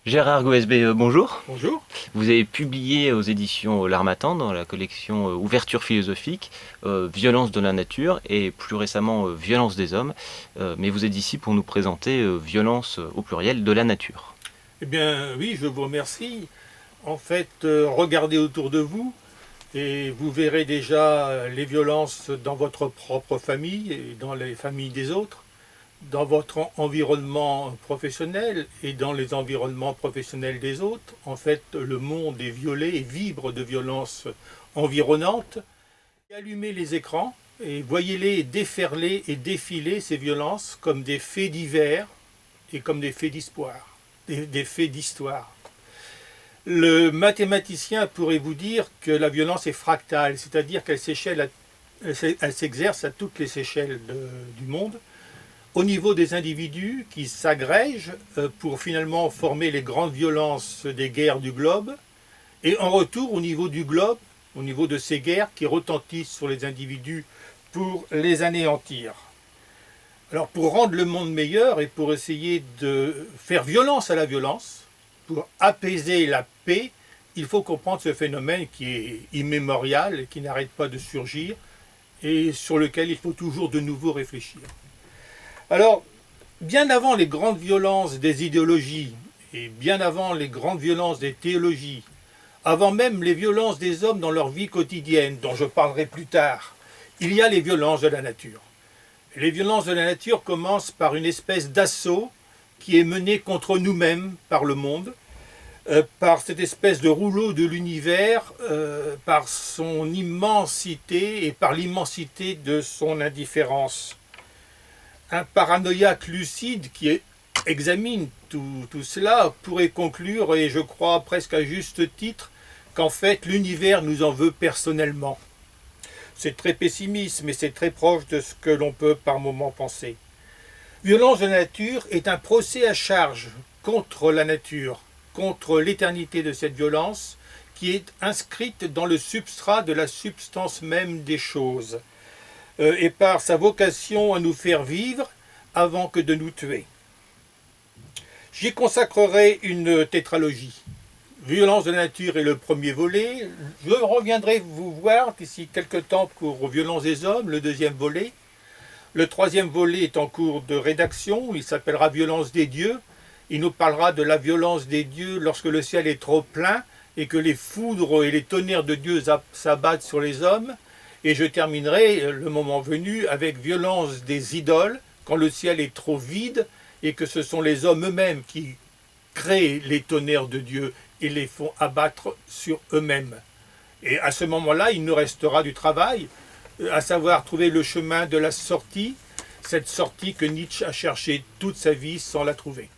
Gérard Goesb, bonjour. Bonjour. Vous avez publié aux éditions L'Harmattan dans la collection Ouverture philosophique, Violence de la nature et plus récemment Violence des hommes. Mais vous êtes ici pour nous présenter Violence au pluriel de la nature. Eh bien oui, je vous remercie. En fait, regardez autour de vous et vous verrez déjà les violences dans votre propre famille et dans les familles des autres, dans votre environnement professionnel et dans les environnements professionnels des autres. En fait, le monde est violé et vibre de violences environnantes. Allumez les écrans et voyez-les déferler et défiler ces violences comme des faits divers et comme des faits d'espoir, des faits d'histoire. Le mathématicien pourrait vous dire que la violence est fractale, c'est-à-dire qu'elle s'exerce à toutes les échelles du monde, au niveau des individus qui s'agrègent pour finalement former les grandes violences des guerres du globe, et en retour au niveau du globe, au niveau de ces guerres qui retentissent sur les individus pour les anéantir. Alors pour rendre le monde meilleur et pour essayer de faire violence à la violence, pour apaiser la paix, il faut comprendre ce phénomène qui est immémorial et qui n'arrête pas de surgir et sur lequel il faut toujours de nouveau réfléchir. Alors, bien avant les grandes violences des idéologies et bien avant les grandes violences des théologies, avant même les violences des hommes dans leur vie quotidienne, dont je parlerai plus tard, il y a les violences de la nature. Les violences de la nature commencent par une espèce d'assaut qui est mené contre nous-mêmes par le monde, par cette espèce de rouleau de l'univers, par son immensité et par l'immensité de son indifférence. Un paranoïaque lucide qui examine tout cela pourrait conclure, et je crois presque à juste titre, qu'en fait l'univers nous en veut personnellement. C'est très pessimiste, mais c'est très proche de ce que l'on peut par moments penser. Violence de la nature est un procès à charge contre la nature, contre l'éternité de cette violence qui est inscrite dans le substrat de la substance même des choses, et par sa vocation à nous faire vivre avant que de nous tuer. J'y consacrerai une tétralogie. Violence de la nature est le premier volet. Je reviendrai vous voir d'ici quelque temps pour Violence des hommes, le deuxième volet. Le troisième volet est en cours de rédaction, il s'appellera Violence des dieux. Il nous parlera de la violence des dieux lorsque le ciel est trop plein et que les foudres et les tonnerres de Dieu s'abattent sur les hommes. Et je terminerai, le moment venu, avec Violence des idoles, quand le ciel est trop vide et que ce sont les hommes eux-mêmes qui créent les tonnerres de Dieu et les font abattre sur eux-mêmes. Et à ce moment-là, il nous restera du travail, à savoir trouver le chemin de la sortie, cette sortie que Nietzsche a cherché toute sa vie sans la trouver.